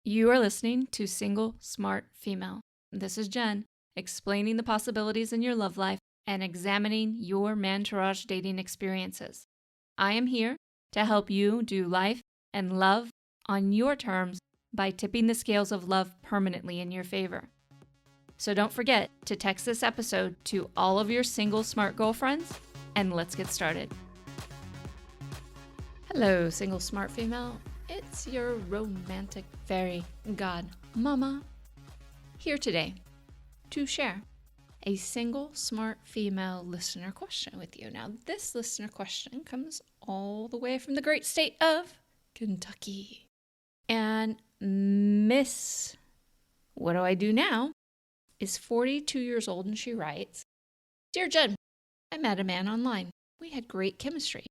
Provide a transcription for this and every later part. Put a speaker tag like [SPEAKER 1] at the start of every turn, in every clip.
[SPEAKER 1] You are listening to Single Smart Female. This is Jen, explaining the possibilities in your love life and examining your mantourage dating experiences. I am here to help you do life and love on your terms by tipping the scales of love permanently in your favor. So don't forget to text this episode to all of your single smart girlfriends, and let's get started. Hello, single smart female. It's your romantic fairy god, Mama, here today to share a single smart female listener question with you. Now, this listener question comes all the way from the great state of Kentucky. And Miss What Do I Do Now is 42 years old, and she writes, Dear Jen, I met a man online. We had great chemistry,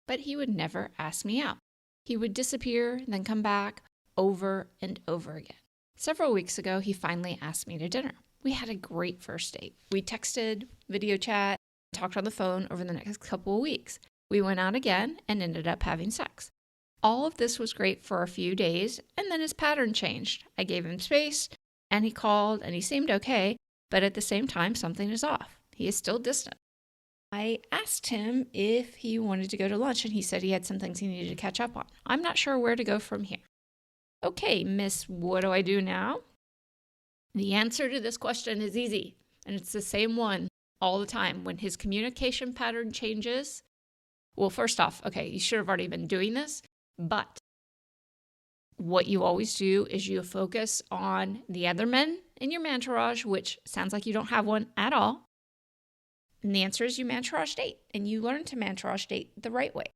[SPEAKER 1] but he would never ask me out. He would disappear, then come back over and over again. Several weeks ago, he finally asked me to dinner. We had a great first date. We texted, video chat, talked on the phone over the next couple of weeks. We went out again and ended up having sex. All of this was great for a few days, and then his pattern changed. I gave him space, and he called, and he seemed okay, but at the same time, something is off. He is still distant. I asked him if he wanted to go to lunch, and he said he had some things he needed to catch up on. I'm not sure where to go from here. Okay, Miss, what do I do now? The answer to this question is easy, and it's the same one all the time. When his communication pattern changes, well, first off, okay, you should have already been doing this, but what you always do is you focus on the other men in your mantourage, which sounds like you don't have one at all. And the answer is you mantourage date, and you learn to mantourage date the right way.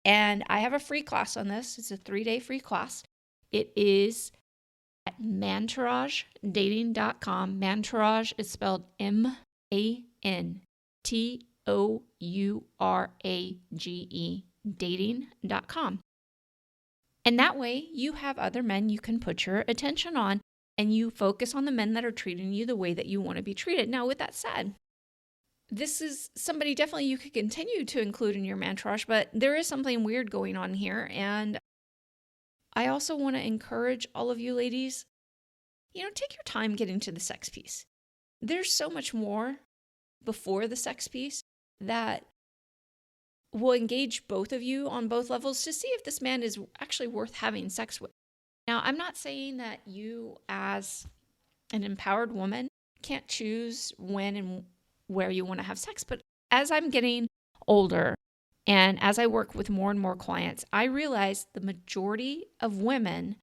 [SPEAKER 1] And I have a free class on this. It's a 3-day free class. It is at mantouragedating.com. Mantourage is spelled MANTOURAGE, dating.com. And that way you have other men you can put your attention on, and you focus on the men that are treating you the way that you want to be treated. Now, with that said, this is somebody definitely you could continue to include in your mantourage, but there is something weird going on here. And I also want to encourage all of you ladies, take your time getting to the sex piece. There's so much more before the sex piece that will engage both of you on both levels to see if this man is actually worth having sex with. Now, I'm not saying that you as an empowered woman can't choose when and where you want to have sex. But as I'm getting older and as I work with more and more clients, I realize the majority of women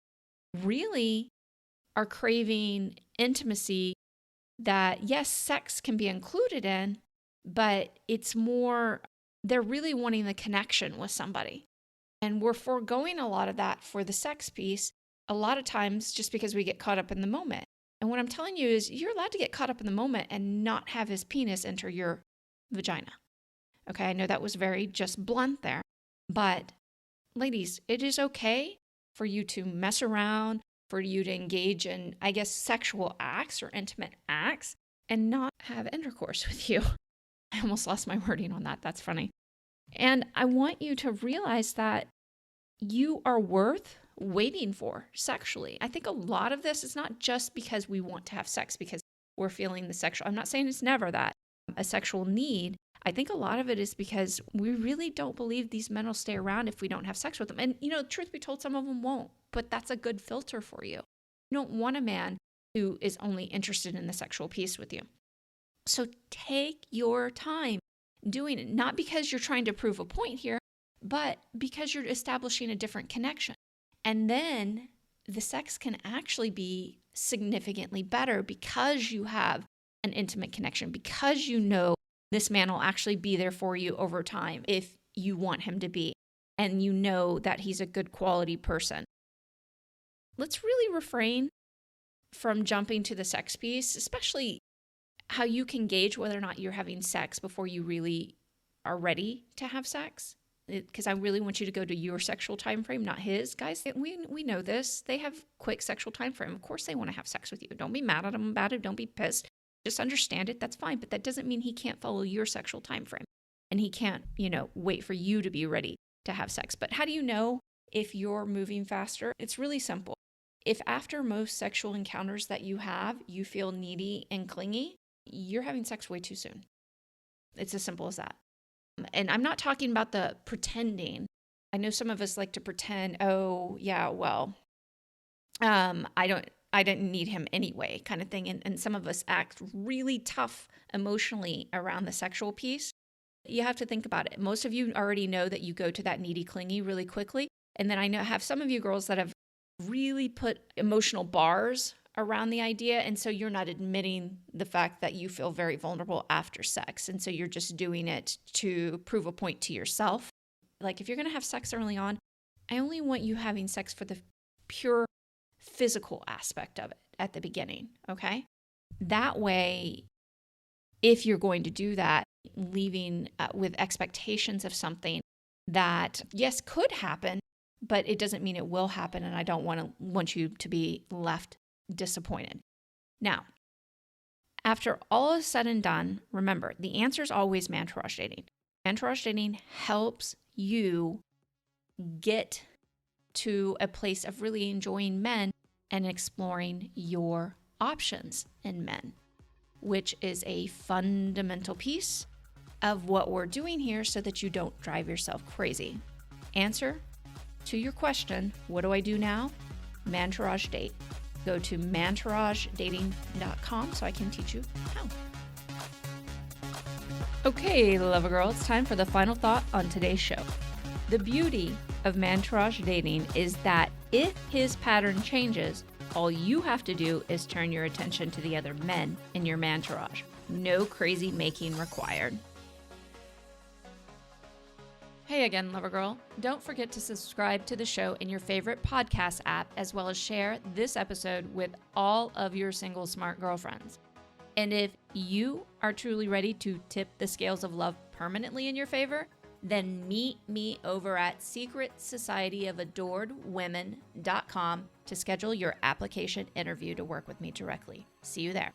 [SPEAKER 1] really are craving intimacy that, yes, sex can be included in, but it's more, they're really wanting the connection with somebody. And we're foregoing a lot of that for the sex piece, a lot of times just because we get caught up in the moment. And what I'm telling you is you're allowed to get caught up in the moment and not have his penis enter your vagina. Okay, I know that was very just blunt there. But ladies, it is okay for you to mess around, for you to engage in, I guess, sexual acts or intimate acts and not have intercourse with you. I almost lost my wording on that. That's funny. And I want you to realize that you are worth waiting for sexually. I think a lot of this is not just because we want to have sex because we're feeling the sexual. I'm not saying it's never that, a sexual need. I think a lot of it is because we really don't believe these men will stay around if we don't have sex with them. And, truth be told, some of them won't, but that's a good filter for you. You don't want a man who is only interested in the sexual piece with you. So take your time doing it, not because you're trying to prove a point here, but because you're establishing a different connection. And then the sex can actually be significantly better because you have an intimate connection, because you know this man will actually be there for you over time if you want him to be, and you know that he's a good quality person. Let's really refrain from jumping to the sex piece, especially how you can gauge whether or not you're having sex before you really are ready to have sex. Because I really want you to go to your sexual time frame, not his. Guys, we know this. They have quick sexual time frame. Of course they want to have sex with you. Don't be mad at them about it. Don't be pissed. Just understand it. That's fine. But that doesn't mean he can't follow your sexual time frame. And he can't, wait for you to be ready to have sex. But how do you know if you're moving faster? It's really simple. If after most sexual encounters that you have, you feel needy and clingy, you're having sex way too soon. It's as simple as that. And I'm not talking about the pretending. I know some of us like to pretend, oh, yeah, well, I didn't need him anyway, kind of thing. And some of us act really tough emotionally around the sexual piece. You have to think about it. Most of you already know that you go to that needy, clingy really quickly. And then I have some of you girls that have really put emotional bars around the idea. And so you're not admitting the fact that you feel very vulnerable after sex. And so you're just doing it to prove a point to yourself. Like if you're going to have sex early on, I only want you having sex for the pure physical aspect of it at the beginning. Okay. That way, if you're going to do that, leaving with expectations of something that, yes, could happen, but it doesn't mean it will happen. And I don't want you to be left disappointed. Now, after all is said and done, remember, the answer is always Mantourage dating. Mantourage dating helps you get to a place of really enjoying men and exploring your options in men, which is a fundamental piece of what we're doing here so that you don't drive yourself crazy. Answer to your question, what do I do now? Mantourage date. Go to mantouragedating.com so I can teach you how. Okay, Lover Girl, it's time for the final thought on today's show. The beauty of Mantourage dating is that if his pattern changes, all you have to do is turn your attention to the other men in your Mantourage. No crazy making required. Hey again, Lover Girl. Don't forget to subscribe to the show in your favorite podcast app, as well as share this episode with all of your single smart girlfriends. And if you are truly ready to tip the scales of love permanently in your favor, then meet me over at secretsocietyofAdoredWomen.com to schedule your application interview to work with me directly. See you there.